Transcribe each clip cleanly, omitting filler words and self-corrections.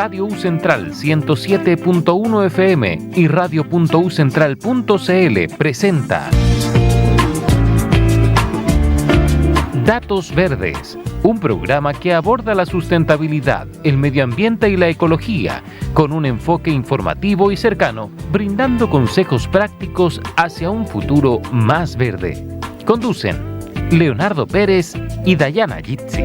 Radio U Central 107.1 FM y radio.ucentral.cl presenta Datos Verdes, un programa que aborda la sustentabilidad, el medio ambiente y la ecología, con un enfoque informativo y cercano, brindando consejos prácticos hacia un futuro más verde. Conducen Leonardo Pérez y Dayana Gitzi.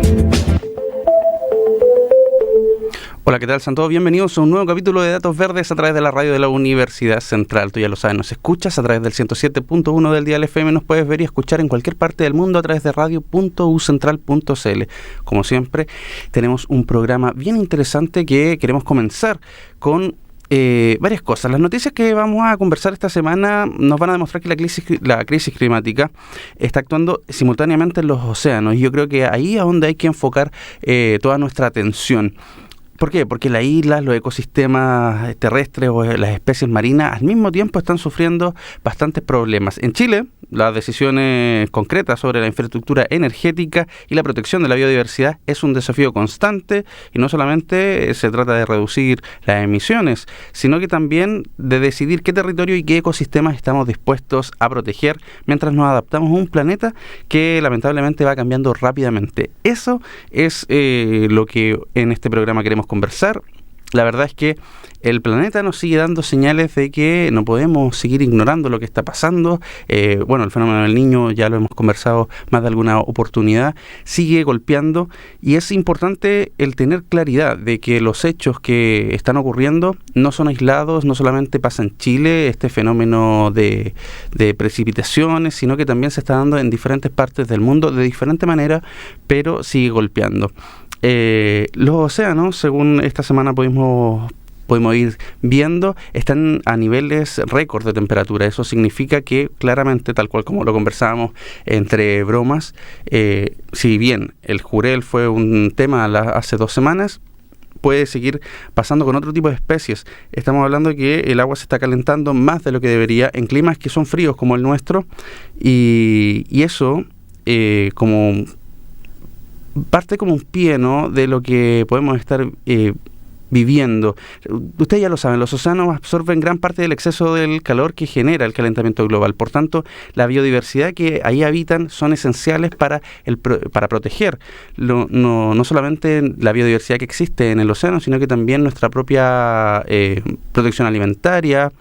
Hola, ¿qué tal? Sean todos bienvenidos a un nuevo capítulo de Datos Verdes a través de la radio de la Universidad Central. Tú ya lo sabes, nos escuchas a través del 107.1 del dial FM, nos puedes ver y escuchar en cualquier parte del mundo a través de radio.ucentral.cl. Como siempre, tenemos un programa bien interesante que queremos comenzar con varias cosas. Las noticias que vamos a conversar esta semana nos van a demostrar que la crisis climática está actuando simultáneamente en los océanos, y yo creo que ahí es donde hay que enfocar toda nuestra atención. ¿Por qué? Porque las islas, los ecosistemas terrestres o las especies marinas al mismo tiempo están sufriendo bastantes problemas. En Chile, las decisiones concretas sobre la infraestructura energética y la protección de la biodiversidad es un desafío constante, y no solamente se trata de reducir las emisiones, sino que también de decidir qué territorio y qué ecosistemas estamos dispuestos a proteger mientras nos adaptamos a un planeta que lamentablemente va cambiando rápidamente. Eso es lo que en este programa queremos conversar. La verdad es que el planeta nos sigue dando señales de que no podemos seguir ignorando lo que está pasando. El fenómeno del Niño ya lo hemos conversado más de alguna oportunidad, sigue golpeando, y es importante el tener claridad de que los hechos que están ocurriendo no son aislados, no solamente pasa en Chile este fenómeno de precipitaciones, sino que también se está dando en diferentes partes del mundo de diferente manera, pero sigue golpeando. Los océanos, según esta semana pudimos ir viendo, están a niveles récord de temperatura. Eso significa que claramente, tal cual como lo conversábamos entre bromas, si bien el jurel fue un tema hace 2 semanas, puede seguir pasando con otro tipo de especies. Estamos hablando de que el agua se está calentando más de lo que debería en climas que son fríos como el nuestro, y eso como parte como un pie, ¿no?, de lo que podemos estar viviendo. Ustedes ya lo saben, los océanos absorben gran parte del exceso del calor que genera el calentamiento global. Por tanto, la biodiversidad que ahí habitan son esenciales para proteger no solamente la biodiversidad que existe en el océano, sino que también nuestra propia protección alimentaria.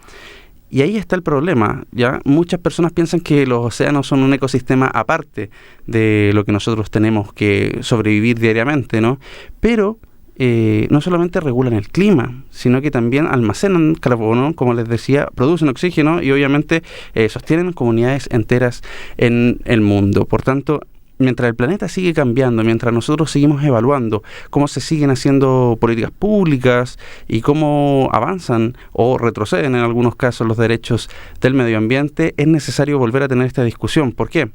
Y ahí está el problema, ¿ya? Muchas personas piensan que los océanos son un ecosistema aparte de lo que nosotros tenemos que sobrevivir diariamente, ¿no? Pero no solamente regulan el clima, sino que también almacenan carbono, como les decía, producen oxígeno y obviamente sostienen comunidades enteras en el mundo. Por tanto, mientras el planeta sigue cambiando, mientras nosotros seguimos evaluando cómo se siguen haciendo políticas públicas y cómo avanzan o retroceden en algunos casos los derechos del medio ambiente, es necesario volver a tener esta discusión. ¿Por qué?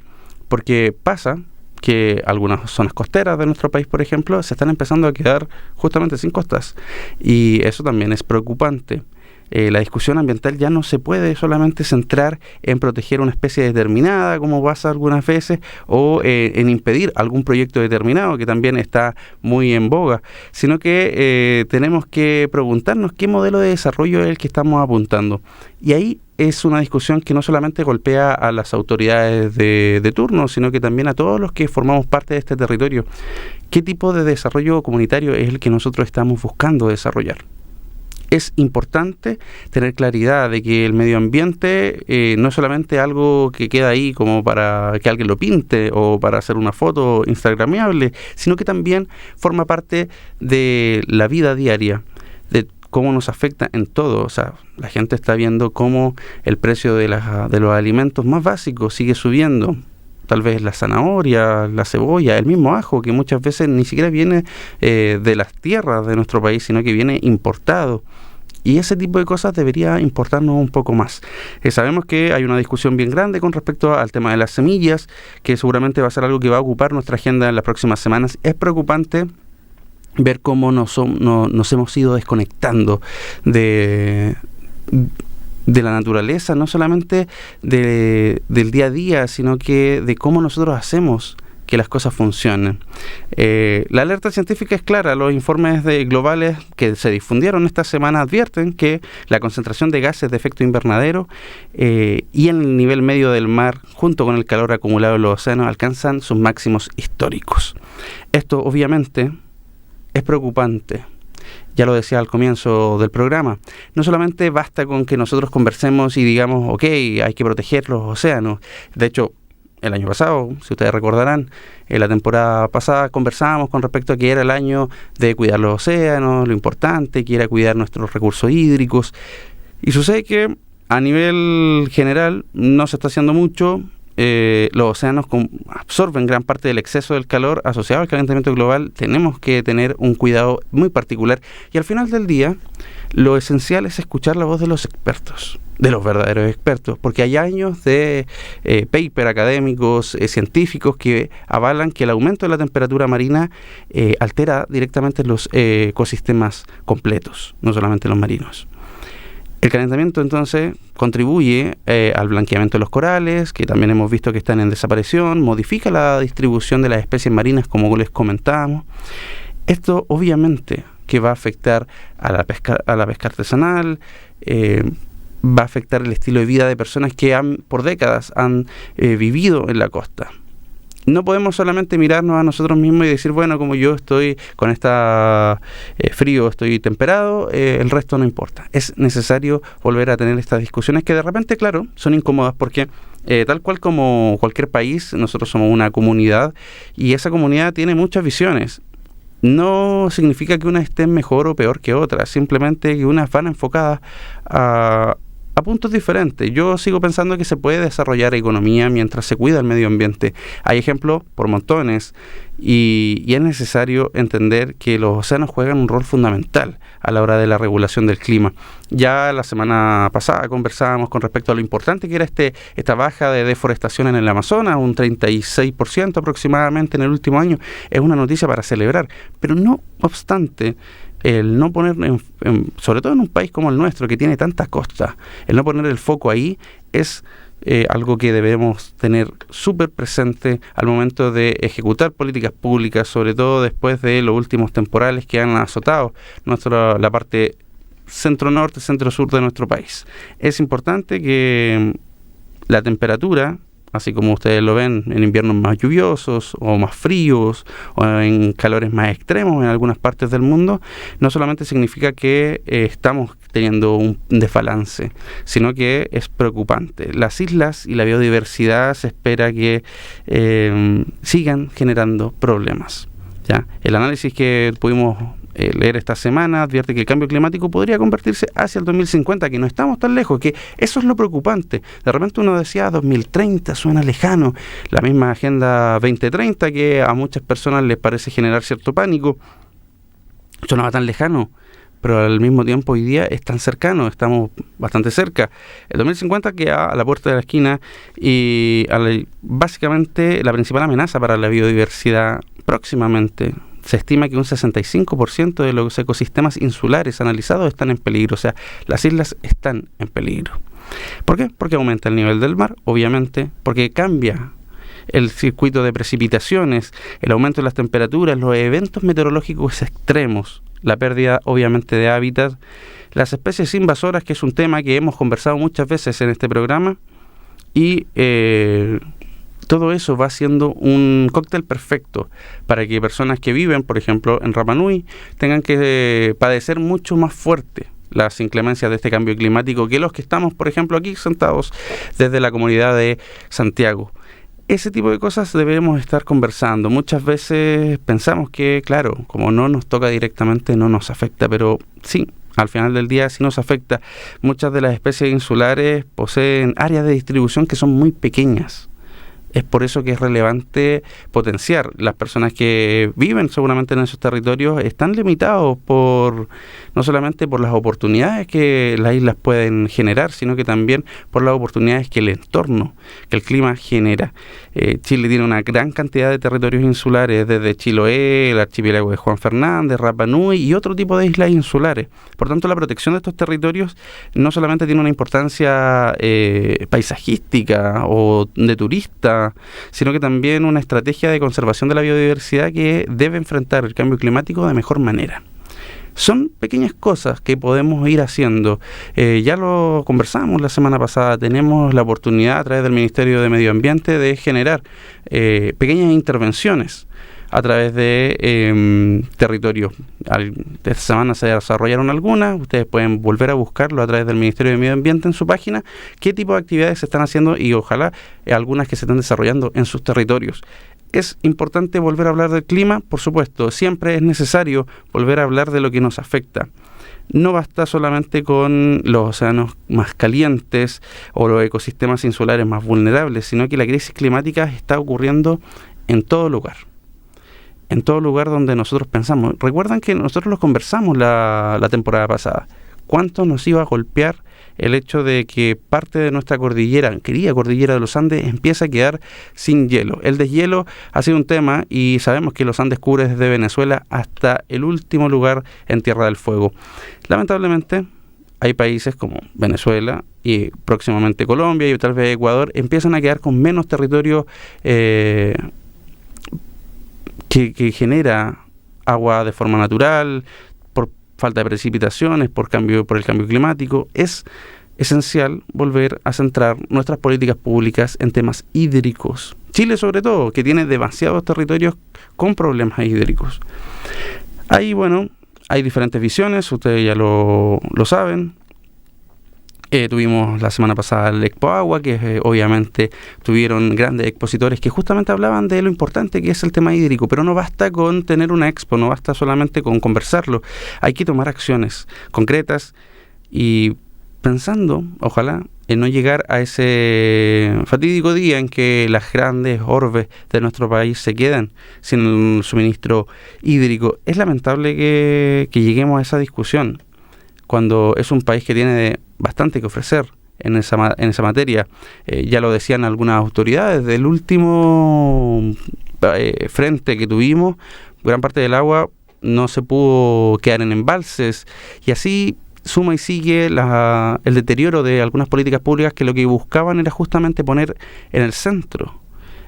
Porque pasa que algunas zonas costeras de nuestro país, por ejemplo, se están empezando a quedar justamente sin costas, y eso también es preocupante. La discusión ambiental ya no se puede solamente centrar en proteger una especie determinada, como pasa algunas veces, o en impedir algún proyecto determinado, que también está muy en boga, sino que tenemos que preguntarnos qué modelo de desarrollo es el que estamos apuntando. Y ahí es una discusión que no solamente golpea a las autoridades de turno, sino que también a todos los que formamos parte de este territorio. ¿Qué tipo de desarrollo comunitario es el que nosotros estamos buscando desarrollar? Es importante tener claridad de que el medio ambiente no es solamente algo que queda ahí como para que alguien lo pinte o para hacer una foto instagramiable, sino que también forma parte de la vida diaria, de cómo nos afecta en todo. O sea, la gente está viendo cómo el precio de los alimentos más básicos sigue subiendo. Tal vez la zanahoria, la cebolla, el mismo ajo, que muchas veces ni siquiera viene de las tierras de nuestro país, sino que viene importado. Y ese tipo de cosas debería importarnos un poco más. Sabemos que hay una discusión bien grande con respecto al tema de las semillas, que seguramente va a ser algo que va a ocupar nuestra agenda en las próximas semanas. Es preocupante ver cómo nos hemos ido desconectando de la naturaleza, no solamente del día a día, sino que de cómo nosotros hacemos que las cosas funcionen. La alerta científica es clara. Los informes globales que se difundieron esta semana advierten que la concentración de gases de efecto invernadero y el nivel medio del mar, junto con el calor acumulado en los océanos, alcanzan sus máximos históricos. Esto obviamente es preocupante. Ya lo decía al comienzo del programa, no solamente basta con que nosotros conversemos y digamos, ok, hay que proteger los océanos. De hecho, el año pasado, si ustedes recordarán, en la temporada pasada conversábamos con respecto a que era el año de cuidar los océanos, lo importante que era cuidar nuestros recursos hídricos. Y sucede que a nivel general no se está haciendo mucho. Los océanos absorben gran parte del exceso del calor asociado al calentamiento global. Tenemos que tener un cuidado muy particular y al final del día lo esencial es escuchar la voz de los expertos, de los verdaderos expertos, porque hay años de paper académicos, científicos que avalan que el aumento de la temperatura marina altera directamente los ecosistemas completos, no solamente los marinos. El calentamiento entonces contribuye al blanqueamiento de los corales, que también hemos visto que están en desaparición, modifica la distribución de las especies marinas, como les comentábamos. Esto obviamente que va a afectar a la pesca artesanal, va a afectar el estilo de vida de personas que por décadas han vivido en la costa. No podemos solamente mirarnos a nosotros mismos y decir, bueno, como yo estoy con esta frío, estoy temperado, el resto no importa. Es necesario volver a tener estas discusiones que de repente, claro, son incómodas porque tal cual como cualquier país, nosotros somos una comunidad y esa comunidad tiene muchas visiones. No significa que una esté mejor o peor que otra, simplemente que unas van enfocadas a puntos diferentes. Yo sigo pensando que se puede desarrollar economía mientras se cuida el medio ambiente. Hay ejemplos por montones y es necesario entender que los océanos juegan un rol fundamental a la hora de la regulación del clima. Ya la semana pasada conversábamos con respecto a lo importante que era esta baja de deforestación en el Amazonas, un 36% aproximadamente en el último año. Es una noticia para celebrar, pero no obstante, el no poner, sobre todo en un país como el nuestro, que tiene tanta costa, el no poner el foco ahí es algo que debemos tener súper presente al momento de ejecutar políticas públicas, sobre todo después de los últimos temporales que han azotado la parte centro-norte, centro-sur de nuestro país. Es importante que la temperatura, así como ustedes lo ven en inviernos más lluviosos o más fríos o en calores más extremos en algunas partes del mundo, no solamente significa que estamos teniendo un desbalance, sino que es preocupante. Las islas y la biodiversidad se espera que sigan generando problemas. ¿Ya? El análisis que pudimos leer esta semana advierte que el cambio climático podría convertirse hacia el 2050, que no estamos tan lejos, que eso es lo preocupante. De repente uno decía 2030, suena lejano, la misma Agenda 2030 que a muchas personas les parece generar cierto pánico, sonaba tan lejano, pero al mismo tiempo hoy día es tan cercano, estamos bastante cerca. El 2050 queda a la puerta de la esquina y básicamente la principal amenaza para la biodiversidad próximamente. Se estima que un 65% de los ecosistemas insulares analizados están en peligro, o sea, las islas están en peligro. ¿Por qué? Porque aumenta el nivel del mar, obviamente, porque cambia el circuito de precipitaciones, el aumento de las temperaturas, los eventos meteorológicos extremos, la pérdida, obviamente, de hábitat, las especies invasoras, que es un tema que hemos conversado muchas veces en este programa, y todo eso va siendo un cóctel perfecto para que personas que viven, por ejemplo, en Rapa Nui, tengan que padecer mucho más fuerte las inclemencias de este cambio climático que los que estamos, por ejemplo, aquí sentados desde la comunidad de Santiago. Ese tipo de cosas debemos estar conversando. Muchas veces pensamos que, claro, como no nos toca directamente, no nos afecta, pero sí, al final del día sí nos afecta. Muchas de las especies insulares poseen áreas de distribución que son muy pequeñas. Es por eso que es relevante potenciar. Las personas que viven seguramente en esos territorios están limitados no solamente por las oportunidades que las islas pueden generar, sino que también por las oportunidades que el entorno, que el clima genera. Chile tiene una gran cantidad de territorios insulares, desde Chiloé, el archipiélago de Juan Fernández, Rapa Nui y otro tipo de islas insulares. Por tanto, la protección de estos territorios no solamente tiene una importancia paisajística o de turista, política, sino que también una estrategia de conservación de la biodiversidad que debe enfrentar el cambio climático de mejor manera. Son pequeñas cosas que podemos ir haciendo. Ya lo conversamos la semana pasada, tenemos la oportunidad a través del Ministerio de Medio Ambiente de generar pequeñas intervenciones a través de territorios. Esta semana se desarrollaron algunas, ustedes pueden volver a buscarlo a través del Ministerio de Medio Ambiente en su página, qué tipo de actividades se están haciendo y ojalá algunas que se están desarrollando en sus territorios. Es importante volver a hablar del clima, por supuesto, siempre es necesario volver a hablar de lo que nos afecta. No basta solamente con los océanos más calientes o los ecosistemas insulares más vulnerables, sino que la crisis climática está ocurriendo en todo lugar. En todo lugar donde nosotros pensamos. Recuerdan que nosotros lo conversamos la temporada pasada. ¿Cuánto nos iba a golpear el hecho de que parte de nuestra cordillera, querida cordillera de los Andes, empieza a quedar sin hielo? El deshielo ha sido un tema y sabemos que los Andes cubre desde Venezuela hasta el último lugar en Tierra del Fuego. Lamentablemente, hay países como Venezuela y próximamente Colombia y tal vez Ecuador empiezan a quedar con menos territorio que genera agua de forma natural, por falta de precipitaciones, por el cambio climático. Es esencial volver a centrar nuestras políticas públicas en temas hídricos. Chile, sobre todo, que tiene demasiados territorios con problemas hídricos. Ahí, hay diferentes visiones, ustedes ya lo saben. Tuvimos la semana pasada el Expo Agua, que obviamente tuvieron grandes expositores que justamente hablaban de lo importante que es el tema hídrico, pero no basta con tener una expo, no basta solamente con conversarlo, hay que tomar acciones concretas y pensando, ojalá, en no llegar a ese fatídico día en que las grandes orbes de nuestro país se quedan sin el suministro hídrico. Es lamentable que lleguemos a esa discusión cuando es un país que tiene bastante que ofrecer en esa materia. Ya lo decían algunas autoridades, del último frente que tuvimos, gran parte del agua no se pudo quedar en embalses, y así suma y sigue el deterioro de algunas políticas públicas que lo que buscaban era justamente poner en el centro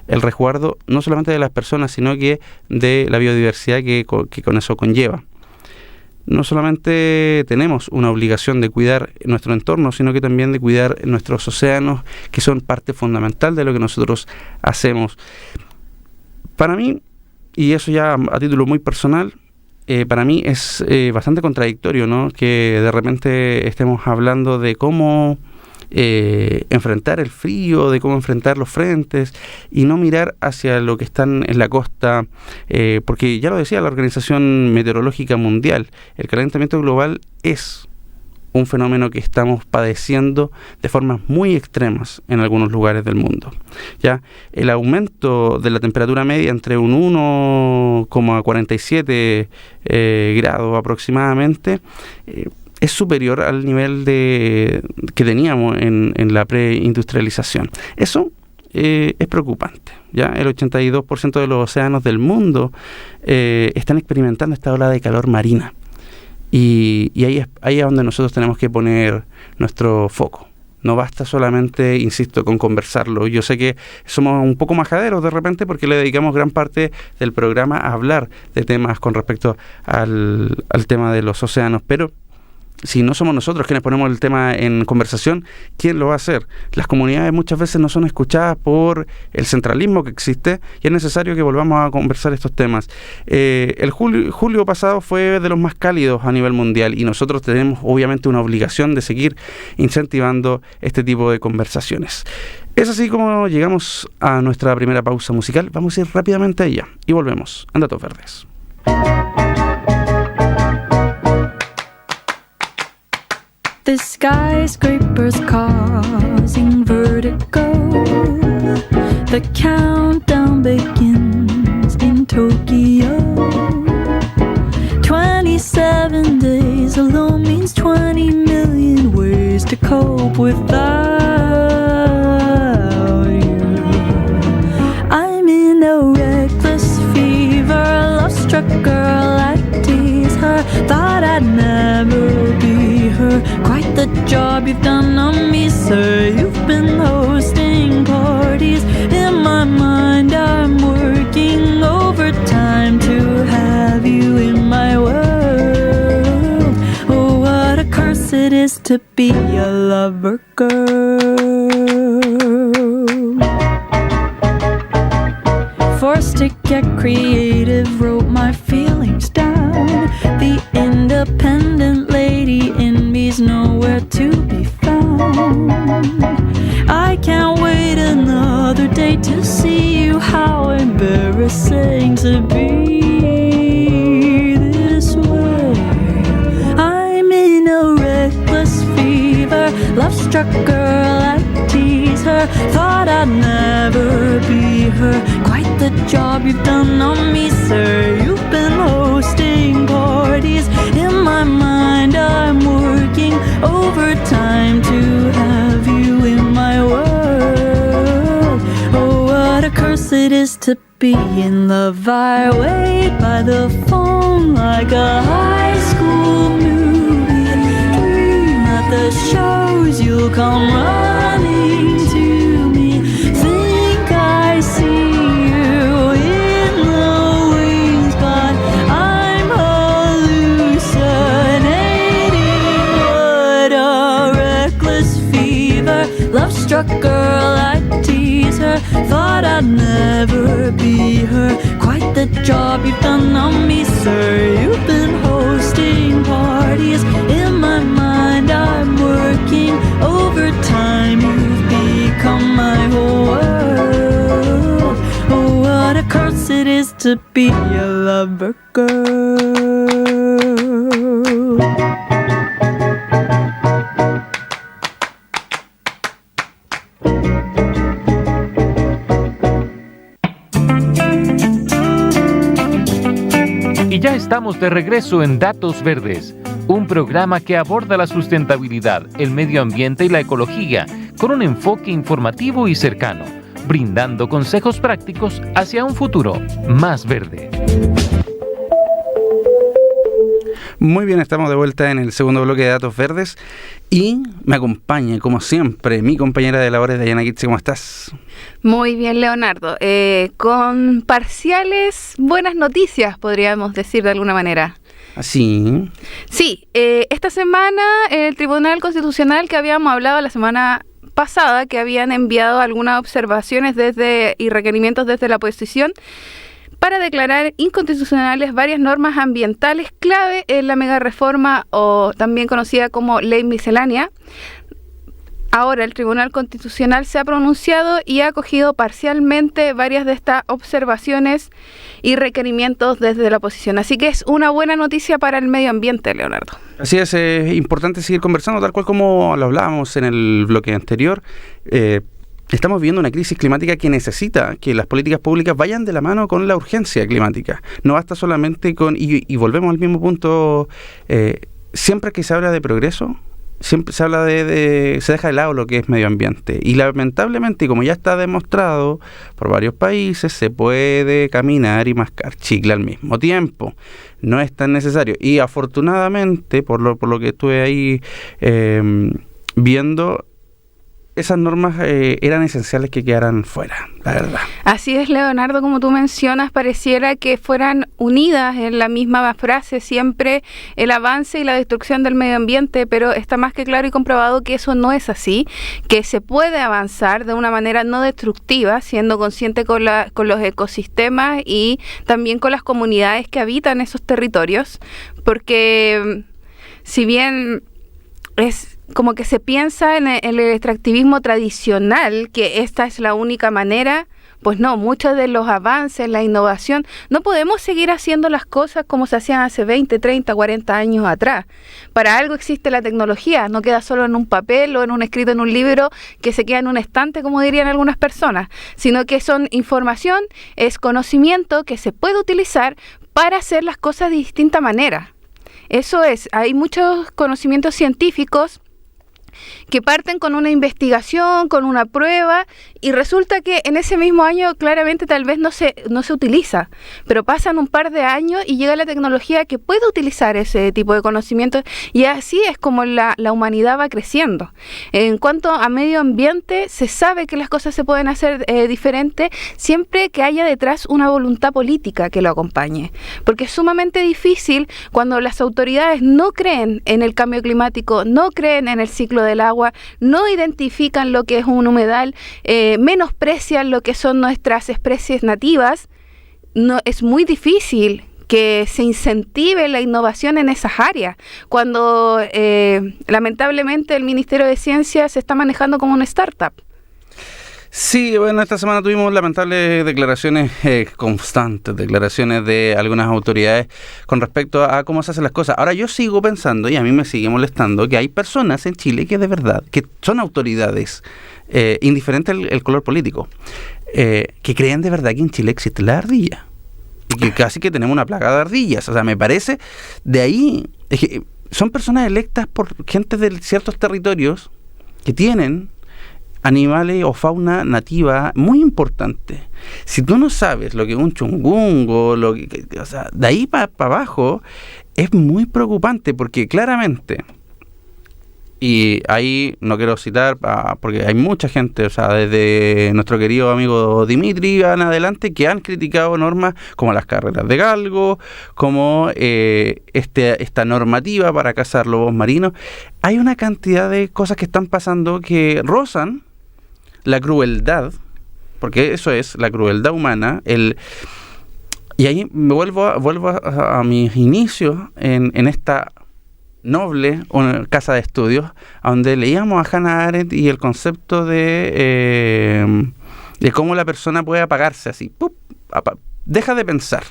el resguardo no solamente de las personas, sino que de la biodiversidad que con eso conlleva. No solamente tenemos una obligación de cuidar nuestro entorno, sino que también de cuidar nuestros océanos, que son parte fundamental de lo que nosotros hacemos. Para mí, y eso ya a título muy personal, para mí es bastante contradictorio, ¿no?, que de repente estemos hablando de cómo enfrentar el frío, de cómo enfrentar los frentes y no mirar hacia lo que están en la costa, porque ya lo decía la Organización Meteorológica Mundial, el calentamiento global es un fenómeno que estamos padeciendo de formas muy extremas en algunos lugares del mundo. Ya el aumento de la temperatura media entre un 1,47 grados aproximadamente es superior al nivel que teníamos en la preindustrialización. Eso es preocupante. Ya el 82% de los océanos del mundo están experimentando esta ola de calor marina. Y ahí es donde nosotros tenemos que poner nuestro foco. No basta solamente, insisto, con conversarlo. Yo sé que somos un poco majaderos de repente porque le dedicamos gran parte del programa a hablar de temas con respecto al tema de los océanos, pero si no somos nosotros quienes ponemos el tema en conversación, ¿quién lo va a hacer? Las comunidades muchas veces no son escuchadas por el centralismo que existe y es necesario que volvamos a conversar estos temas. El julio pasado fue de los más cálidos a nivel mundial y nosotros tenemos obviamente una obligación de seguir incentivando este tipo de conversaciones. Es así como llegamos a nuestra primera pausa musical. Vamos a ir rápidamente a ella y volvemos en Datos Verdes. The skyscrapers causing vertigo. The countdown begins in Tokyo. 27 days alone means 20 million ways to cope without you. I'm in a reckless fever, love-struck girl, I tease her. Thought I'd never be her. Quite the job you've done on me, sir. You've been hosting parties in my to be a lover girl. Forced to get creative, wrote my feelings down. The independent lady in me's nowhere to be found. I can't wait another day to see you. How embarrassing to be this way. I'm in a reckless fever, love-struck girl, I tease her. Thought I'd never be her. Quite the job you've done on me, sir. You've been hosting parties. In my mind I'm working overtime to have you in my world. Oh, what a curse it is to be in love. I wait by the phone like a high school movie. Dream at the shows you'll come running to me. Think I see you in the wings, but I'm hallucinating. What a reckless fever, love-struck girl, I tease her. Thought I'd never be her. Quite the job you've done on me, sir. You've been hosting parties. In my mind I'm working overtime. You've become my whole world. Oh, what a curse it is to be a lover girl. Y ya estamos de regreso en Datos Verdes, un programa que aborda la sustentabilidad, el medio ambiente y la ecología con un enfoque informativo y cercano, brindando consejos prácticos hacia un futuro más verde. Muy bien, estamos de vuelta en el segundo bloque de Datos Verdes y me acompaña, como siempre, mi compañera de labores, Dayana Kitsi. ¿Cómo estás? Muy bien, Leonardo. Con parciales buenas noticias, podríamos decir de alguna manera. ¿Así? Sí, esta semana el Tribunal Constitucional, que habíamos hablado la semana pasada, que habían enviado algunas observaciones y requerimientos desde la oposición, para declarar inconstitucionales varias normas ambientales clave en la mega reforma, o también conocida como ley miscelánea. Ahora el Tribunal Constitucional se ha pronunciado y ha acogido parcialmente varias de estas observaciones y requerimientos desde la oposición. Así que es una buena noticia para el medio ambiente, Leonardo. Así es importante seguir conversando, tal cual como lo hablábamos en el bloque anterior. Estamos viviendo una crisis climática que necesita que las políticas públicas vayan de la mano con la urgencia climática. No basta solamente con... Y volvemos al mismo punto, siempre que se habla de progreso, siempre se habla se deja de lado lo que es medio ambiente. Y lamentablemente, como ya está demostrado por varios países, se puede caminar y mascar chicle al mismo tiempo. No es tan necesario. Y afortunadamente, por lo que estuve ahí viendo, esas normas eran esenciales que quedaran fuera, la verdad. Así es, Leonardo, como tú mencionas, pareciera que fueran unidas en la misma frase siempre el avance y la destrucción del medio ambiente, pero está más que claro y comprobado que eso no es así, que se puede avanzar de una manera no destructiva, siendo consciente con los ecosistemas y también con las comunidades que habitan esos territorios, porque si bien es como que se piensa en el extractivismo tradicional, que esta es la única manera, pues no, muchos de los avances, la innovación, no podemos seguir haciendo las cosas como se hacían hace 20, 30, 40 años atrás. Para algo existe la tecnología, no queda solo en un papel o en un escrito en un libro que se queda en un estante, como dirían algunas personas, sino que son información, es conocimiento que se puede utilizar para hacer las cosas de distinta manera. Eso es, hay muchos conocimientos científicos que parten con una investigación, con una prueba, y resulta que en ese mismo año claramente tal vez no se utiliza, pero pasan un par de años y llega la tecnología que puede utilizar ese tipo de conocimientos, y así es como la humanidad va creciendo. En cuanto a medio ambiente, se sabe que las cosas se pueden hacer diferentes siempre que haya detrás una voluntad política que lo acompañe, porque es sumamente difícil cuando las autoridades no creen en el cambio climático, no creen en el ciclo del agua, no identifican lo que es un humedal, menosprecian lo que son nuestras especies nativas. No, es muy difícil que se incentive la innovación en esas áreas, cuando lamentablemente el Ministerio de Ciencia se está manejando como una startup. Sí, bueno, esta semana tuvimos lamentables declaraciones, constantes declaraciones de algunas autoridades con respecto a cómo se hacen las cosas. Ahora yo sigo pensando, y a mí me sigue molestando, que hay personas en Chile que de verdad, que son autoridades, indiferente el color político, que creen de verdad que en Chile existe la ardilla, y que casi que tenemos una plaga de ardillas. O sea, me parece, de ahí, es que son personas electas por gente de ciertos territorios que tienen animales o fauna nativa muy importante. Si tú no sabes lo que es un chungungo, o sea, de ahí para abajo es muy preocupante, porque claramente, y ahí no quiero citar porque hay mucha gente, o sea, desde nuestro querido amigo Dimitri en adelante, que han criticado normas como las carreras de galgo, como esta normativa para cazar lobos marinos. Hay una cantidad de cosas que están pasando que rozan la crueldad, porque eso es la crueldad humana. Y ahí me vuelvo a mis inicios en esta noble casa de estudios, donde leíamos a Hannah Arendt y el concepto de cómo la persona puede apagarse así, ¡pup! Deja de pensar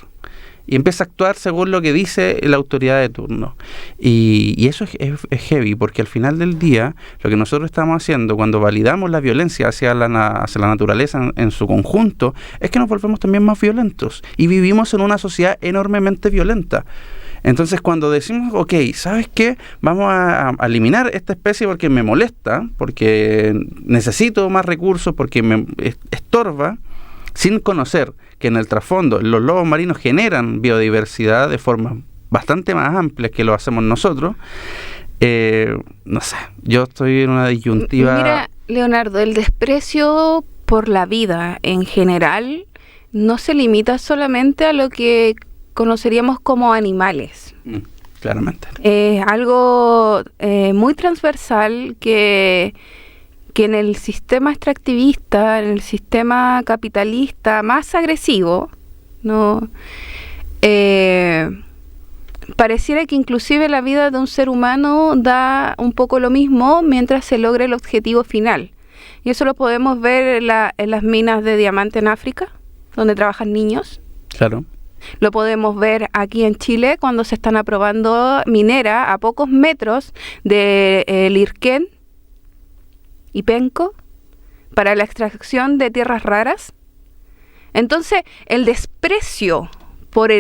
y empieza a actuar según lo que dice la autoridad de turno. Y eso es heavy, porque al final del día, lo que nosotros estamos haciendo cuando validamos la violencia hacia la naturaleza en su conjunto, es que nos volvemos también más violentos. Y vivimos en una sociedad enormemente violenta. Entonces, cuando decimos, ok, ¿sabes qué? Vamos a eliminar esta especie porque me molesta, porque necesito más recursos, porque me estorba, sin conocer que en el trasfondo los lobos marinos generan biodiversidad de formas bastante más amplias que lo hacemos nosotros. No sé, yo estoy en una disyuntiva. Mira, Leonardo, el desprecio por la vida en general no se limita solamente a lo que conoceríamos como animales. Claramente. Es algo muy transversal que en el sistema extractivista, en el sistema capitalista más agresivo, ¿no? Pareciera que inclusive la vida de un ser humano da un poco lo mismo mientras se logre el objetivo final. Y eso lo podemos ver en las minas de diamante en África, donde trabajan niños. Claro. Lo podemos ver aquí en Chile cuando se están aprobando minera a pocos metros de Lirquén y Penco para la extracción de tierras raras. Entonces, el desprecio por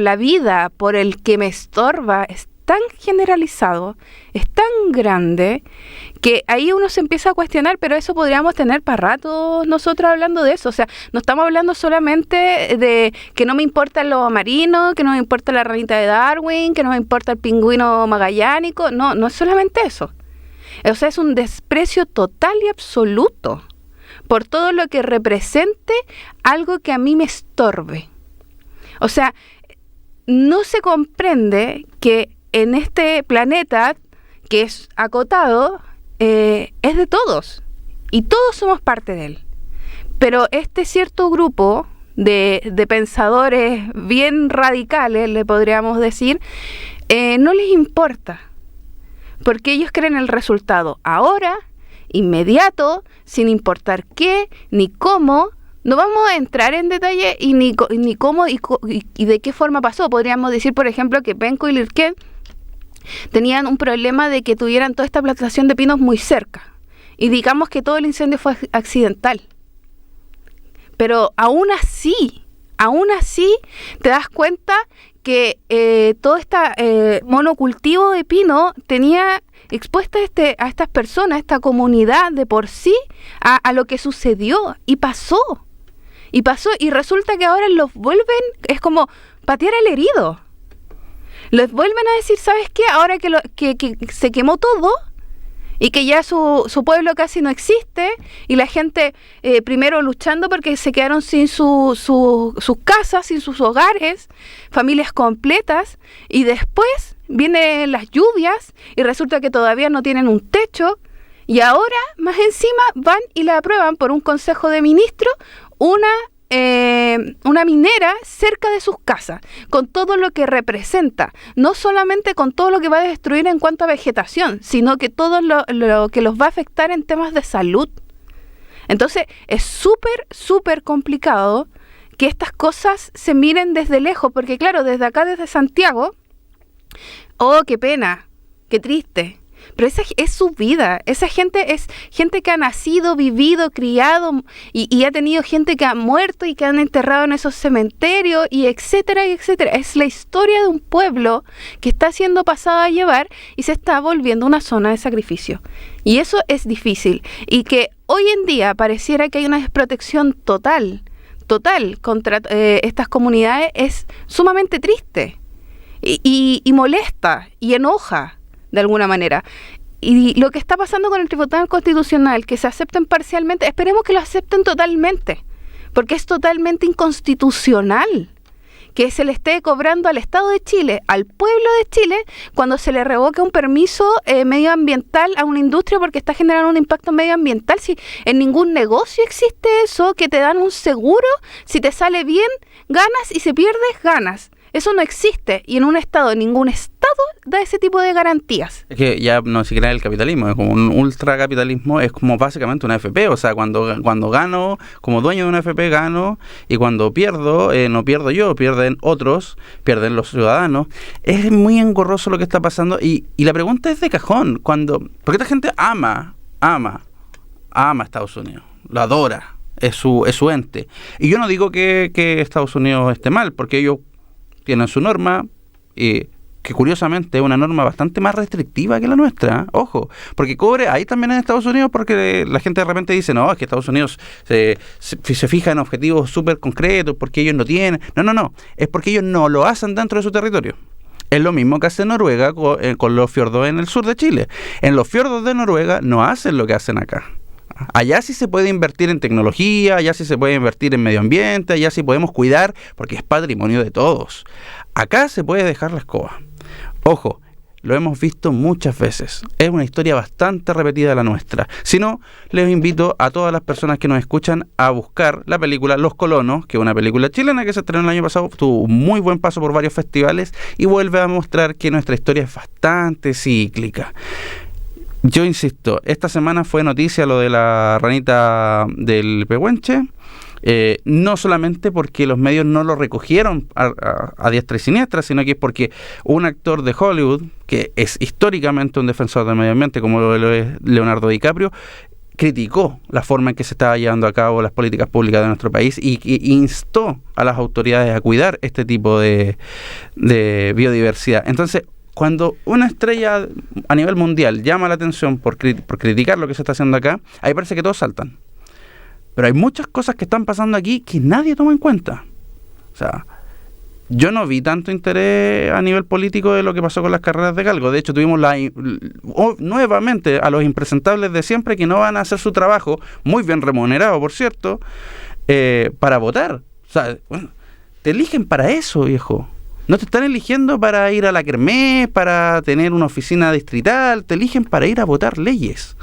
la vida, por el que me estorba, es tan generalizado, es tan grande, que ahí uno se empieza a cuestionar, pero eso podríamos tener para rato nosotros hablando de eso. O sea, no estamos hablando solamente de que no me importa el lobo marino, que no me importa la ranita de Darwin, que no me importa el pingüino magallánico. No, no es solamente eso. O sea, es un desprecio total y absoluto por todo lo que represente algo que a mí me estorbe. O sea, no se comprende que en este planeta, que es acotado, es de todos. Y todos somos parte de él. Pero este cierto grupo de pensadores bien radicales, le podríamos decir, no les importa. Porque ellos creen el resultado ahora, inmediato, sin importar qué, ni cómo. No vamos a entrar en detalle y ni cómo y de qué forma pasó. Podríamos decir, por ejemplo, que Penco y Lirquén tenían un problema de que tuvieran toda esta plantación de pinos muy cerca. Y digamos que todo el incendio fue accidental. Pero aún así te das cuenta que todo este monocultivo de pino tenía expuesta a estas personas, a esta comunidad de por sí, a lo que sucedió, y pasó, y resulta que ahora los vuelven, es como patear al herido. Les vuelven a decir, ¿sabes qué? Ahora que se quemó todo y que ya su pueblo casi no existe, y la gente primero luchando porque se quedaron sin sus casas, sin sus hogares, familias completas, y después vienen las lluvias y resulta que todavía no tienen un techo, y ahora más encima van y le aprueban por un consejo de ministros una minera cerca de sus casas, con todo lo que representa, no solamente con todo lo que va a destruir en cuanto a vegetación, sino que todo lo que los va a afectar en temas de salud. Entonces es súper complicado que estas cosas se miren desde lejos, porque claro, desde acá, desde Santiago, oh, qué pena, qué triste. Pero esa es su vida. Esa gente es gente que ha nacido, vivido, criado, y ha tenido gente que ha muerto y que han enterrado en esos cementerios, y etcétera, y etcétera. Es la historia de un pueblo que está siendo pasado a llevar y se está volviendo una zona de sacrificio. Y eso es difícil. Y que hoy en día pareciera que hay una desprotección total contra estas comunidades es sumamente triste y molesta y enoja de alguna manera. Y lo que está pasando con el Tribunal Constitucional, que se acepten parcialmente, esperemos que lo acepten totalmente, porque es totalmente inconstitucional que se le esté cobrando al Estado de Chile, al pueblo de Chile, cuando se le revoca un permiso medioambiental a una industria porque está generando un impacto medioambiental. Si en ningún negocio existe eso, que te dan un seguro, si te sale bien, ganas, y si pierdes, ganas. Eso no existe, y en ningún estado da ese tipo de garantías. Es que ya no siquiera el capitalismo, es como un ultracapitalismo, es como básicamente una AFP. O sea, cuando gano, como dueño de una AFP gano, y cuando pierdo, no pierdo yo, pierden otros, pierden los ciudadanos. Es muy engorroso lo que está pasando, y la pregunta es de cajón, porque esta gente ama a Estados Unidos, lo adora, es su ente. Y yo no digo que Estados Unidos esté mal, porque ellos tienen su norma, que curiosamente es una norma bastante más restrictiva que la nuestra, ojo, porque cobre ahí también en Estados Unidos, porque la gente de repente dice, no, es que Estados Unidos se fija en objetivos súper concretos, porque ellos no tienen, no, es porque ellos no lo hacen dentro de su territorio. Es lo mismo que hace Noruega con los fiordos en el sur de Chile. En los fiordos de Noruega no hacen lo que hacen acá. Allá sí se puede invertir en tecnología, allá sí se puede invertir en medio ambiente, allá sí podemos cuidar porque es patrimonio de todos. Acá se puede dejar la escoba. Ojo, lo hemos visto muchas veces. Es una historia bastante repetida la nuestra. Si no, les invito a todas las personas que nos escuchan a buscar la película Los Colonos, que es una película chilena que se estrenó el año pasado, tuvo un muy buen paso por varios festivales y vuelve a mostrar que nuestra historia es bastante cíclica. Yo insisto, esta semana fue noticia lo de la ranita del Pehuenche, no solamente porque los medios no lo recogieron a diestra y siniestra, sino que es porque un actor de Hollywood, que es históricamente un defensor del medio ambiente, como lo es Leonardo DiCaprio, criticó la forma en que se estaba llevando a cabo las políticas públicas de nuestro país y instó a las autoridades a cuidar este tipo de biodiversidad. Entonces, cuando una estrella a nivel mundial llama la atención por criticar lo que se está haciendo acá, ahí parece que todos saltan. Pero hay muchas cosas que están pasando aquí que nadie toma en cuenta. O sea, yo no vi tanto interés a nivel político de lo que pasó con las carreras de galgo. De hecho, tuvimos nuevamente a los impresentables de siempre que no van a hacer su trabajo, muy bien remunerado, por cierto, para votar. O sea, bueno, te eligen para eso, viejo. No te están eligiendo para ir a la kermés, para tener una oficina distrital, te eligen para ir a votar leyes.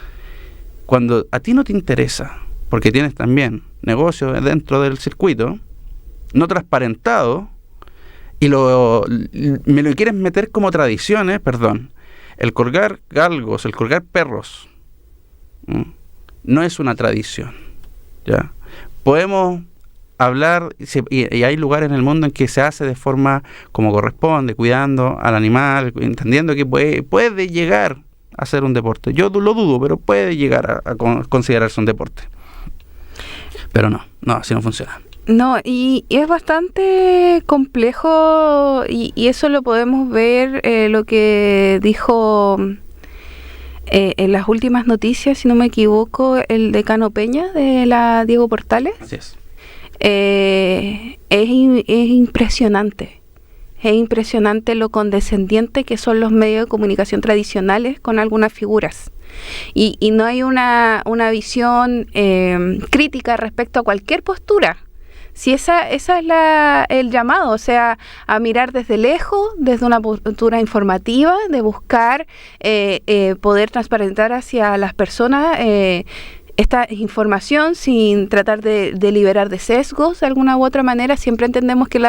Cuando a ti no te interesa, porque tienes también negocio dentro del circuito, no transparentado, y me lo quieres meter como tradiciones, el colgar galgos, el colgar perros, no es una tradición, ¿ya? Podemos hablar, y hay lugares en el mundo en que se hace de forma como corresponde, cuidando al animal, entendiendo que puede llegar a ser un deporte. Yo lo dudo, pero puede llegar a considerarse un deporte. Pero no, así no funciona. No, y es bastante complejo y eso lo podemos ver, lo que dijo en las últimas noticias, si no me equivoco, el decano Peña de la Diego Portales. Así es. Es impresionante. Es impresionante lo condescendiente que son los medios de comunicación tradicionales con algunas figuras. Y no hay una visión crítica respecto a cualquier postura. Si esa es el llamado, o sea, a mirar desde lejos, desde una postura informativa, de buscar poder transparentar hacia las personas esta información sin tratar de liberar de sesgos de alguna u otra manera. Siempre entendemos que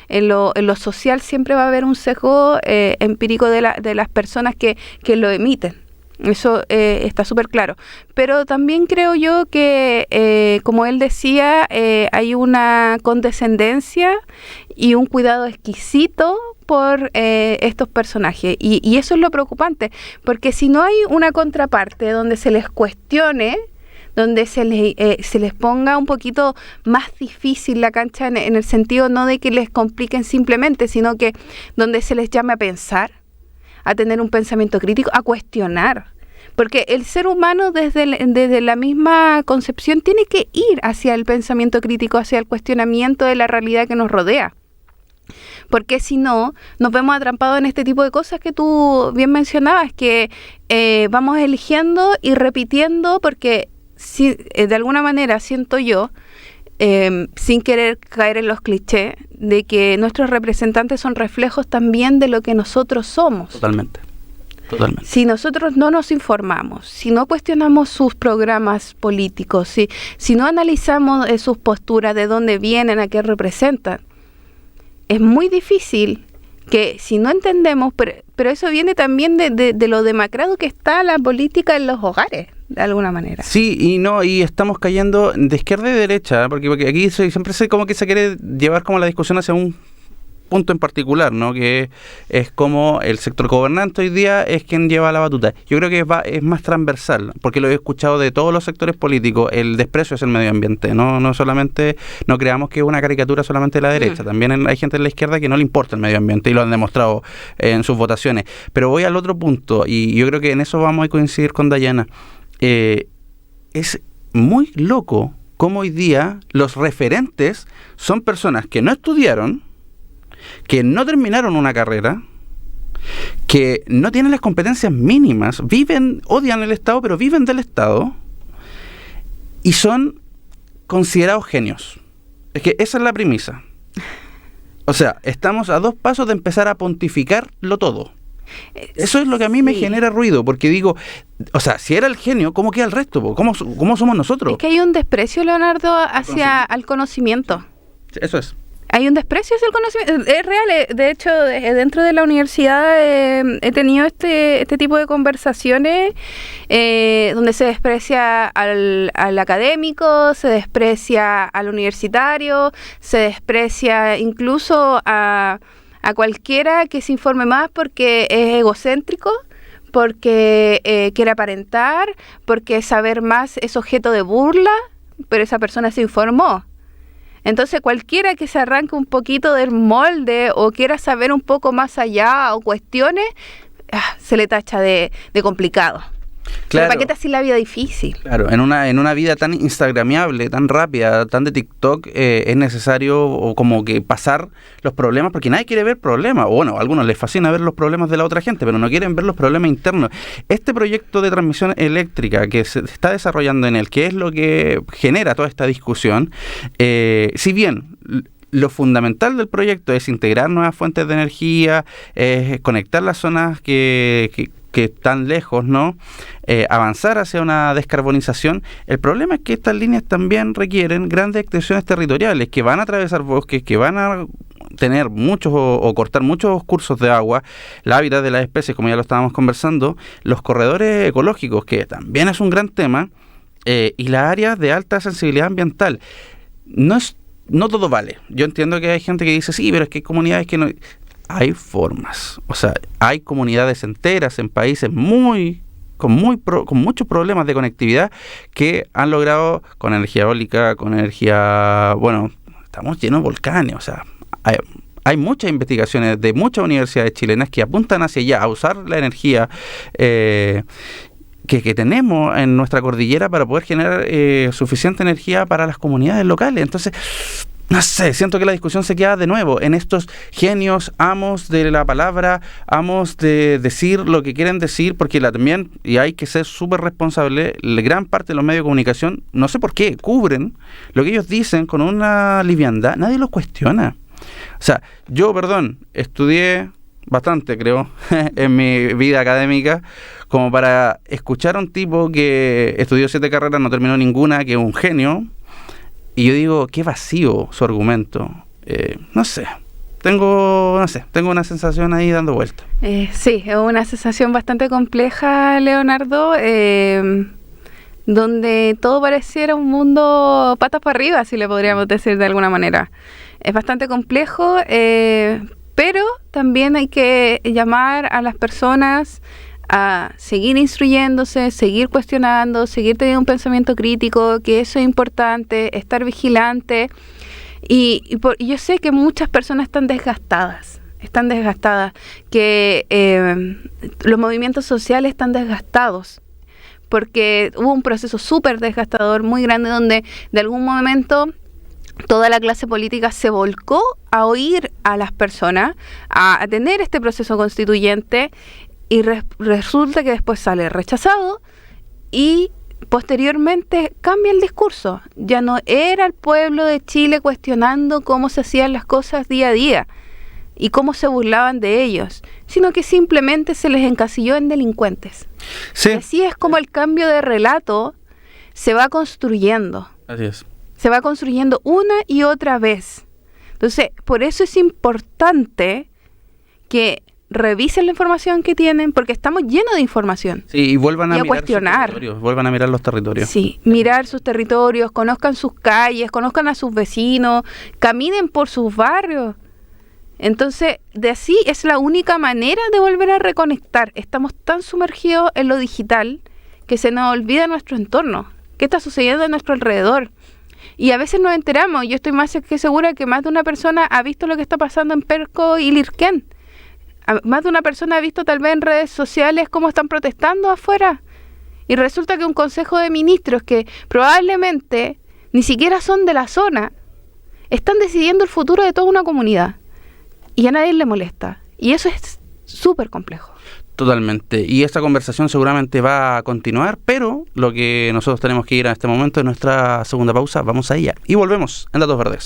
en lo social siempre va a haber un sesgo empírico de las personas que lo emiten. Eso está súper claro. Pero también creo yo que, como él decía, hay una condescendencia y un cuidado exquisito por estos personajes. Y eso es lo preocupante, porque si no hay una contraparte donde se les cuestione, donde se les ponga un poquito más difícil la cancha en el sentido no de que les compliquen simplemente, sino que donde se les llame a pensar, a tener un pensamiento crítico, a cuestionar. Porque el ser humano desde la misma concepción tiene que ir hacia el pensamiento crítico, hacia el cuestionamiento de la realidad que nos rodea. Porque si no, nos vemos atrapados en este tipo de cosas que tú bien mencionabas, que vamos eligiendo y repitiendo, porque de alguna manera siento yo, sin querer caer en los clichés, de que nuestros representantes son reflejos también de lo que nosotros somos. Totalmente. Si nosotros no nos informamos, si no cuestionamos sus programas políticos, si no analizamos sus posturas, de dónde vienen, a qué representan, es muy difícil que, si no entendemos, pero eso viene también de lo demacrado que está la política en los hogares, de alguna manera. Sí, y estamos cayendo de izquierda y derecha, porque aquí siempre como que se quiere llevar como la discusión hacia un punto en particular, ¿no? Que es como el sector gobernante hoy día es quien lleva la batuta. Yo creo que es más transversal, porque lo he escuchado de todos los sectores políticos. El desprecio es el medio ambiente, no solamente, no creamos que es una caricatura solamente de la derecha, también hay gente en la izquierda que no le importa el medio ambiente y lo han demostrado en sus votaciones. Pero voy al otro punto, y yo creo que en eso vamos a coincidir con Dayana. Es muy loco cómo hoy día los referentes son personas que no estudiaron, que no terminaron una carrera, que no tienen las competencias mínimas, odian el Estado, pero viven del Estado, y son considerados genios. Es que esa es la premisa. O sea, estamos a 2 pasos de empezar a pontificarlo todo. Eso es lo que a mí me genera ruido, porque digo, o sea, si era el genio, ¿cómo queda el resto? ¿Cómo somos nosotros? Es que hay un desprecio, Leonardo, al conocimiento. Eso es. Hay un desprecio hacia el conocimiento, es real. De hecho, dentro de la universidad he tenido este tipo de conversaciones donde se desprecia al académico, se desprecia al universitario, se desprecia incluso a cualquiera que se informe más porque es egocéntrico, porque quiere aparentar, porque saber más es objeto de burla, pero esa persona se informó. Entonces cualquiera que se arranque un poquito del molde o quiera saber un poco más allá o cuestione, se le tacha de complicado. Claro. ¿Para qué te haces la vida difícil? Claro, en una vida tan instagramiable, tan rápida, tan de TikTok, es necesario como que pasar los problemas, porque nadie quiere ver problemas. O bueno, a algunos les fascina ver los problemas de la otra gente, pero no quieren ver los problemas internos. Este proyecto de transmisión eléctrica que se está desarrollando en él, que es lo que genera toda esta discusión, si bien lo fundamental del proyecto es integrar nuevas fuentes de energía, conectar las zonas que están lejos, ¿no? Avanzar hacia una descarbonización. El problema es que estas líneas también requieren grandes extensiones territoriales que van a atravesar bosques, que van a tener muchos o cortar muchos cursos de agua, el hábitat de las especies, como ya lo estábamos conversando, los corredores ecológicos, que también es un gran tema, y las áreas de alta sensibilidad ambiental. No todo vale. Yo entiendo que hay gente que dice, sí, pero es que hay comunidades que no... Hay formas, o sea, hay comunidades enteras en países con muchos problemas de conectividad que han logrado con energía eólica, con energía, estamos llenos de volcanes, o sea, hay muchas investigaciones de muchas universidades chilenas que apuntan hacia allá, a usar la energía que tenemos en nuestra cordillera para poder generar suficiente energía para las comunidades locales. Entonces, no sé, siento que la discusión se queda de nuevo en estos genios, amos de la palabra, amos de decir lo que quieren decir, porque también, y hay que ser súper responsable, la gran parte de los medios de comunicación, no sé por qué, cubren lo que ellos dicen con una liviandad, nadie los cuestiona. O sea, yo, estudié bastante, creo, en mi vida académica, como para escuchar a un tipo que estudió 7 carreras, no terminó ninguna, que es un genio. Y yo digo, qué vacío su argumento. No sé, tengo una sensación ahí dando vueltas. Sí, es una sensación bastante compleja, Leonardo, donde todo pareciera un mundo patas para arriba, si le podríamos decir de alguna manera. Es bastante complejo, pero también hay que llamar a las personas a seguir instruyéndose, seguir cuestionando, seguir teniendo un pensamiento crítico, que eso es importante, estar vigilante. Y yo sé que muchas personas están desgastadas, que los movimientos sociales están desgastados, porque hubo un proceso súper desgastador, muy grande, donde de algún momento toda la clase política se volcó a oír a las personas, a tener este proceso constituyente, y resulta que después sale rechazado y posteriormente cambia el discurso. Ya no era el pueblo de Chile cuestionando cómo se hacían las cosas día a día y cómo se burlaban de ellos, sino que simplemente se les encasilló en delincuentes. Sí. Y así es como el cambio de relato se va construyendo. Así es. Se va construyendo una y otra vez. Entonces, por eso es importante que revisen la información que tienen, porque estamos llenos de información. Sí, y vuelvan a mirar cuestionar. sus territorios, vuelvan a mirar los territorios. Sí, mirar sus territorios, conozcan sus calles, conozcan a sus vecinos, caminen por sus barrios. Entonces, de así es la única manera de volver a reconectar. Estamos tan sumergidos en lo digital que se nos olvida nuestro entorno. ¿Qué está sucediendo a nuestro alrededor? Y a veces nos enteramos. Yo estoy más que segura que más de una persona ha visto lo que está pasando en Perco y Lirquén. Más de una persona ha visto tal vez en redes sociales cómo están protestando afuera. Y resulta que un consejo de ministros que probablemente ni siquiera son de la zona, están decidiendo el futuro de toda una comunidad. Y a nadie le molesta. Y eso es súper complejo. Totalmente. Y esta conversación seguramente va a continuar, pero lo que nosotros tenemos que ir a este momento es nuestra segunda pausa. Vamos a ella. Y volvemos en Datos Verdes.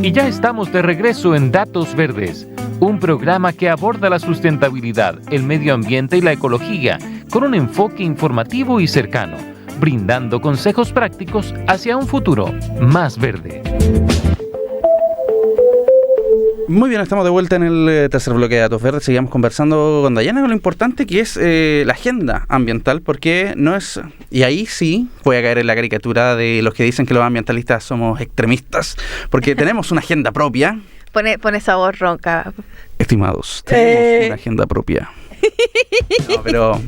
Y ya estamos de regreso en Datos Verdes, un programa que aborda la sustentabilidad, el medio ambiente y la ecología con un enfoque informativo y cercano, brindando consejos prácticos hacia un futuro más verde. Muy bien, estamos de vuelta en el tercer bloque de Datos Verdes. Seguimos conversando con Dayana con lo importante que es la agenda ambiental, porque no es... Y ahí sí voy a caer en la caricatura de los que dicen que los ambientalistas somos extremistas, porque tenemos una agenda propia. Pone esa voz ronca. Estimados, tenemos una agenda propia. No, pero...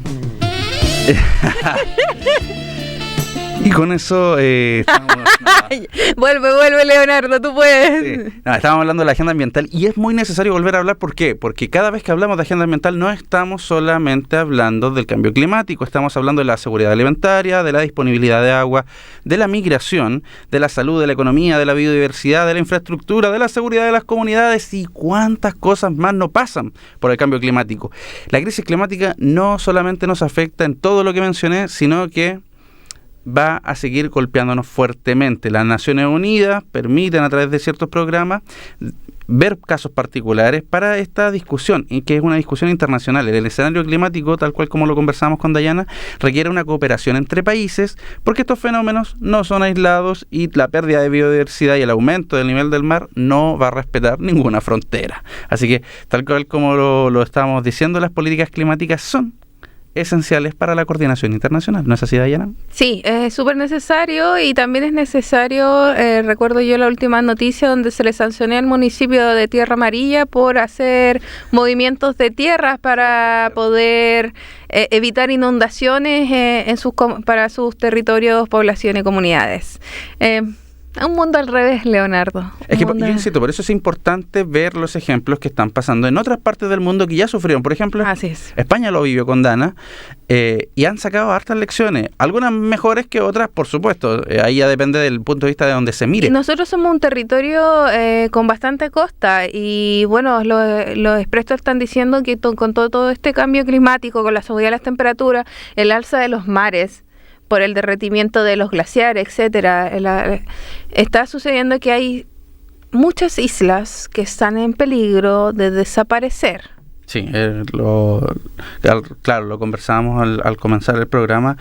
Y con eso Vuelve, Leonardo, tú puedes. Sí. No, estábamos hablando de la agenda ambiental y es muy necesario volver a hablar. ¿Por qué? Porque cada vez que hablamos de agenda ambiental no estamos solamente hablando del cambio climático, estamos hablando de la seguridad alimentaria, de la disponibilidad de agua, de la migración, de la salud, de la economía, de la biodiversidad, de la infraestructura, de la seguridad de las comunidades y cuántas cosas más no pasan por el cambio climático. La crisis climática no solamente nos afecta en todo lo que mencioné, sino que va a seguir golpeándonos fuertemente. Las Naciones Unidas permiten a través de ciertos programas ver casos particulares para esta discusión, y que es una discusión internacional. El escenario climático, tal cual como lo conversamos con Dayana, requiere una cooperación entre países, porque estos fenómenos no son aislados y la pérdida de biodiversidad y el aumento del nivel del mar no va a respetar ninguna frontera. Así que, tal cual como lo estamos diciendo, las políticas climáticas son esenciales para la coordinación internacional. ¿No es así, Dayana? Sí, es súper necesario y también es necesario, recuerdo yo la última noticia donde se le sancionó al municipio de Tierra Amarilla por hacer movimientos de tierras para poder evitar inundaciones para sus territorios, poblaciones y comunidades. Un mundo al revés, Leonardo. Es que yo insisto, por eso es importante ver los ejemplos que están pasando en otras partes del mundo que ya sufrieron. Por ejemplo, España lo vivió con Dana y han sacado hartas lecciones. Algunas mejores que otras, por supuesto. Ahí ya depende del punto de vista de donde se mire. Y nosotros somos un territorio con bastante costa y bueno, los expertos están diciendo que con todo este cambio climático, con la subida de las temperaturas, el alza de los mares, por el derretimiento de los glaciares, etcétera, está sucediendo que hay muchas islas que están en peligro de desaparecer. Sí, claro, lo conversábamos al comenzar el programa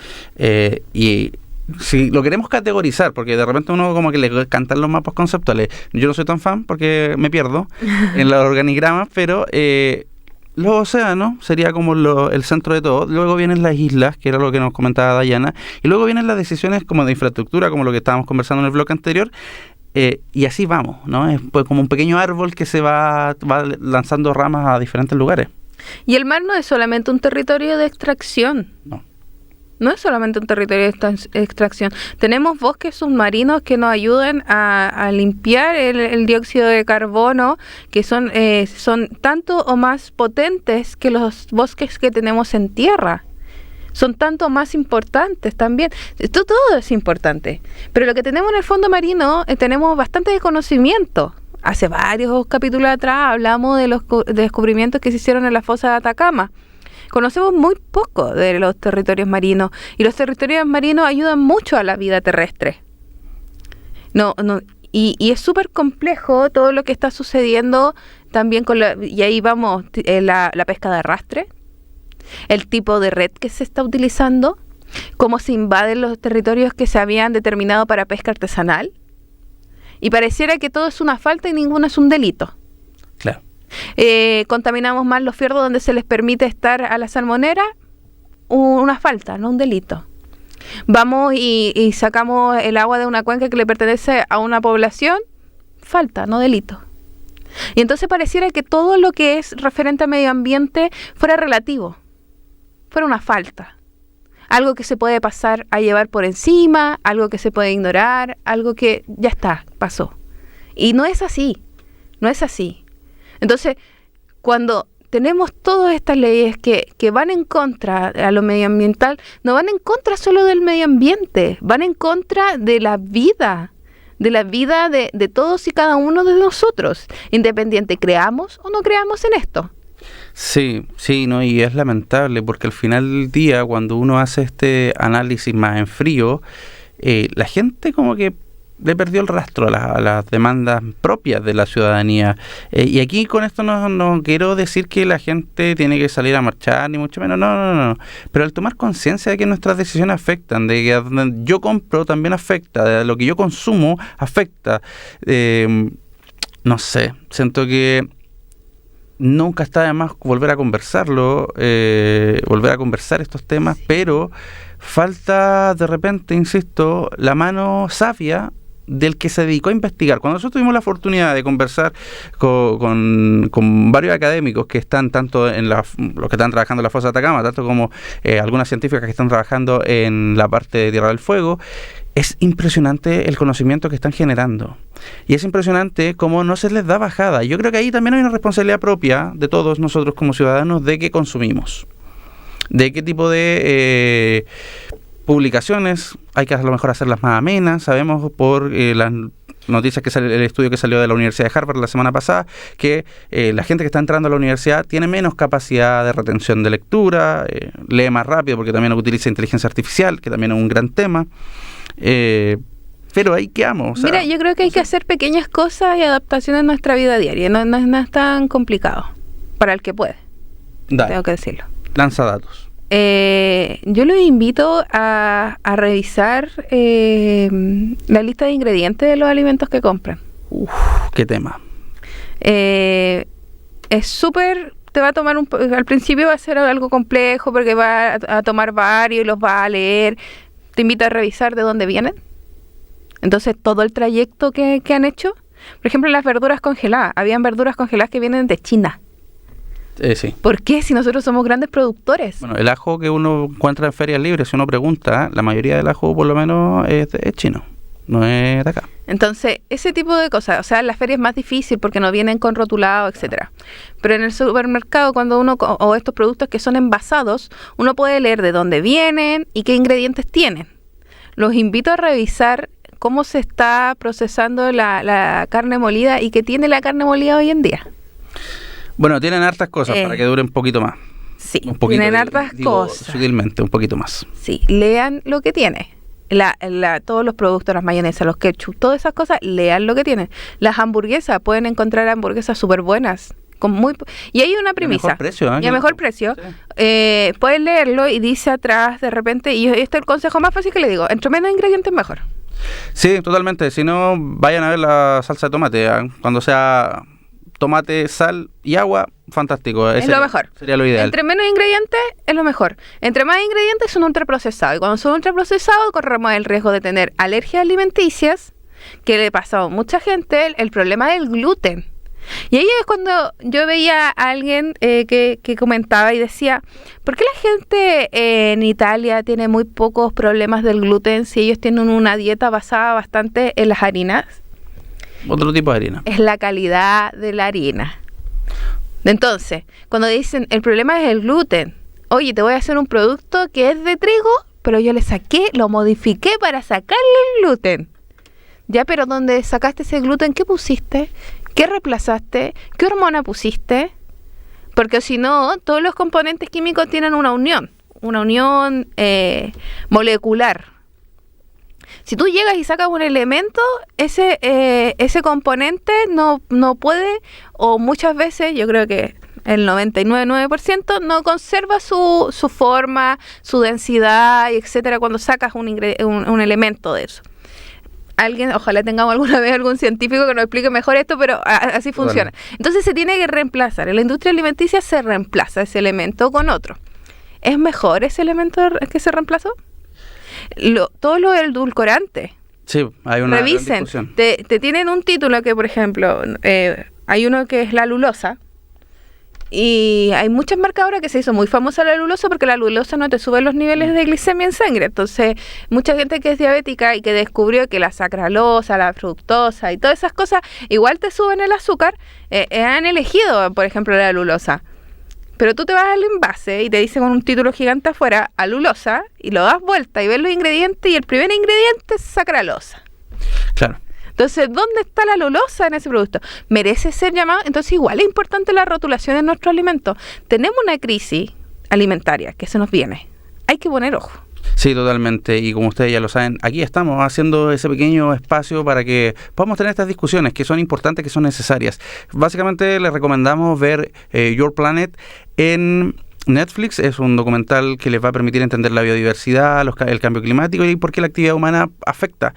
y si lo queremos categorizar, porque de repente uno como que le cantan los mapas conceptuales. Yo no soy tan fan porque me pierdo en los organigramas, pero los océanos sería como el centro de todo. Luego vienen las islas, que era lo que nos comentaba Dayana, y luego vienen las decisiones como de infraestructura, como lo que estábamos conversando en el bloque anterior, y así vamos, ¿no? Es pues como un pequeño árbol que se va lanzando ramas a diferentes lugares. Y el mar no es solamente un territorio de extracción. No es solamente un territorio de extracción. Tenemos bosques submarinos que nos ayudan a limpiar el dióxido de carbono, que son tanto o más potentes que los bosques que tenemos en tierra. Son tanto más importantes también. Todo es importante. Pero lo que tenemos en el fondo marino, tenemos bastante desconocimiento. Hace varios capítulos atrás hablamos de los descubrimientos que se hicieron en la fosa de Atacama. Conocemos muy poco de los territorios marinos y los territorios marinos ayudan mucho a la vida terrestre. Y es súper complejo todo lo que está sucediendo también y ahí vamos, la pesca de arrastre, el tipo de red que se está utilizando, cómo se invaden los territorios que se habían determinado para pesca artesanal. Y pareciera que todo es una falta y ninguno es un delito. Claro. Contaminamos más los fiordos donde se les permite estar a la salmonera, una falta, no un delito. Vamos y sacamos el agua de una cuenca que le pertenece a una población, falta, no delito. Y entonces pareciera que todo lo que es referente al medio ambiente fuera relativo, fuera una falta. Algo que se puede pasar a llevar por encima, algo que se puede ignorar, algo que ya está, pasó. Y no es así, no es así. Entonces, cuando tenemos todas estas leyes que van en contra a lo medioambiental, no van en contra solo del medio ambiente, van en contra de la vida de todos y cada uno de nosotros, independiente creamos o no creamos en esto. Sí, no, y es lamentable porque al final del día, cuando uno hace este análisis más en frío, la gente como que le perdió el rastro a las demandas propias de la ciudadanía. Y aquí con esto no quiero decir que la gente tiene que salir a marchar, ni mucho menos, no. Pero al tomar conciencia de que nuestras decisiones afectan, de que donde yo compro también afecta, de lo que yo consumo afecta, no sé, siento que nunca está de más volver a conversarlo, volver a conversar estos temas, pero falta de repente, insisto, la mano sabia del que se dedicó a investigar. Cuando nosotros tuvimos la oportunidad de conversar con varios académicos que están tanto en los que están trabajando en la fosa de Atacama, tanto como algunas científicas que están trabajando en la parte de Tierra del Fuego, es impresionante el conocimiento que están generando. Y es impresionante cómo no se les da bajada. Yo creo que ahí también hay una responsabilidad propia de todos nosotros como ciudadanos de qué consumimos, de qué tipo de publicaciones hay que a lo mejor hacerlas más amenas. Sabemos por las noticias que el estudio que salió de la Universidad de Harvard la semana pasada, que la gente que está entrando a la universidad tiene menos capacidad de retención de lectura, lee más rápido porque también utiliza inteligencia artificial, que también es un gran tema. Pero ahí quedamos. Mira, yo creo que hay que hacer pequeñas cosas y adaptaciones en nuestra vida diaria. No es tan complicado para el que puede. Dale. Tengo que decirlo. Lanza datos. Yo los invito a revisar la lista de ingredientes de los alimentos que compran. Qué tema. Es súper te va a tomar al principio va a ser algo complejo porque va a tomar varios y los va a leer. Te invito a revisar de dónde vienen. Entonces, todo el trayecto que han hecho. Por ejemplo, las verduras congeladas. Habían verduras congeladas que vienen de China. Sí. ¿Por qué? Si nosotros somos grandes productores. Bueno, el ajo que uno encuentra en ferias libres, si uno pregunta, la mayoría del ajo por lo menos es chino, no es de acá. Entonces, ese tipo de cosas, o sea, en las ferias es más difícil porque no vienen con rotulado, etcétera. Pero en el supermercado, cuando o estos productos que son envasados, uno puede leer de dónde vienen y qué ingredientes tienen. Los invito a revisar cómo se está procesando la carne molida y qué tiene la carne molida hoy en día. Bueno, tienen hartas cosas para que dure un poquito más. Sí, tienen hartas cosas. Sutilmente, un poquito más. Sí, lean lo que tiene. Todos los productos, las mayonesas, los ketchup, todas esas cosas, lean lo que tienen. Las hamburguesas, pueden encontrar hamburguesas súper buenas. Y hay una premisa. Y a mejor precio. Sí. Pueden leerlo y dice atrás de repente, y este es el consejo más fácil que le digo, entre menos ingredientes mejor. Sí, totalmente. Si no, vayan a ver la salsa de tomate. Cuando sea tomate, sal y agua, fantástico. Es lo mejor. Sería lo ideal. Entre menos ingredientes es lo mejor. Entre más ingredientes son ultraprocesados. Y cuando son ultraprocesados corremos el riesgo de tener alergias alimenticias, que le pasa a mucha gente, el problema del gluten. Y ahí es cuando yo veía a alguien que comentaba y decía, ¿por qué la gente en Italia tiene muy pocos problemas del gluten si ellos tienen una dieta basada bastante en las harinas? Otro tipo de harina. Es la calidad de la harina. Entonces, cuando dicen, el problema es el gluten, oye, te voy a hacer un producto que es de trigo, pero yo lo modifiqué para sacarle el gluten. Ya, pero donde sacaste ese gluten, ¿qué pusiste? ¿Qué reemplazaste? ¿Qué hormona pusiste? Porque si no, todos los componentes químicos tienen una unión molecular. Si tú llegas y sacas un elemento, ese componente no puede, o muchas veces, yo creo que el 99% no conserva su forma, su densidad, etcétera, cuando sacas un elemento de eso. Ojalá tengamos alguna vez algún científico que nos explique mejor esto, pero así funciona. Bueno. Entonces se tiene que reemplazar. En la industria alimenticia se reemplaza ese elemento con otro. ¿Es mejor ese elemento que se reemplazó? Todo lo edulcorante. Sí, hay una Revisen. Te tienen un título que, por ejemplo, hay uno que es la lulosa. Y hay muchas marcas ahora que se hizo muy famosa la lulosa porque la lulosa no te sube los niveles de glicemia en sangre. Entonces, mucha gente que es diabética y que descubrió que la sacaralosa, la fructosa y todas esas cosas igual te suben el azúcar, han elegido, por ejemplo, la lulosa. Pero tú te vas al envase y te dice con un título gigante afuera, alulosa, y lo das vuelta y ves los ingredientes y el primer ingrediente es sacaralosa. Claro. Entonces, ¿dónde está la lulosa en ese producto? ¿Merece ser llamado? Entonces, igual es importante la rotulación en nuestros alimentos. Tenemos una crisis alimentaria que se nos viene. Hay que poner ojo. Sí, totalmente. Y como ustedes ya lo saben, aquí estamos haciendo ese pequeño espacio para que podamos tener estas discusiones que son importantes, que son necesarias. Básicamente les recomendamos ver Your Planet en Netflix. Es un documental que les va a permitir entender la biodiversidad, el cambio climático y por qué la actividad humana afecta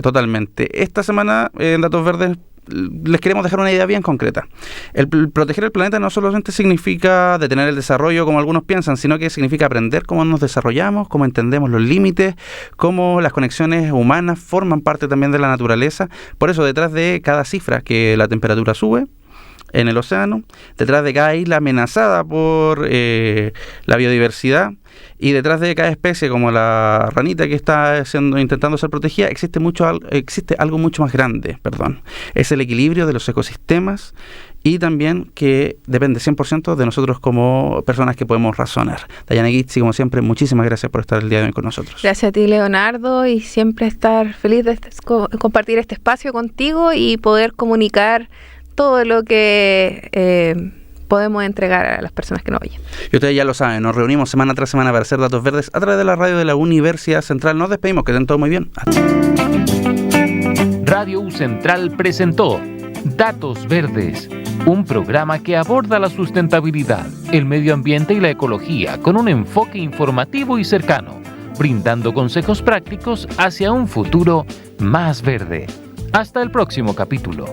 totalmente. Esta semana en Datos Verdes les queremos dejar una idea bien concreta. El proteger el planeta no solamente significa detener el desarrollo como algunos piensan, sino que significa aprender cómo nos desarrollamos, cómo entendemos los límites, cómo las conexiones humanas forman parte también de la naturaleza. Por eso, detrás de cada cifra que la temperatura sube en el océano, detrás de cada isla amenazada por la biodiversidad y detrás de cada especie como la ranita que está intentando ser protegida, existe algo mucho más grande, es el equilibrio de los ecosistemas y también que depende 100% de nosotros como personas que podemos razonar. Dayana Gitzi, como siempre, muchísimas gracias por estar el día de hoy con nosotros. Gracias a ti, Leonardo, y siempre estar feliz de compartir este espacio contigo y poder comunicar todo lo que podemos entregar a las personas que nos oyen. Y ustedes ya lo saben, nos reunimos semana tras semana para hacer Datos Verdes a través de la radio de la Universidad Central. Nos despedimos, que estén todos muy bien. Radio U Central presentó Datos Verdes, un programa que aborda la sustentabilidad, el medio ambiente y la ecología con un enfoque informativo y cercano, brindando consejos prácticos hacia un futuro más verde. Hasta el próximo capítulo.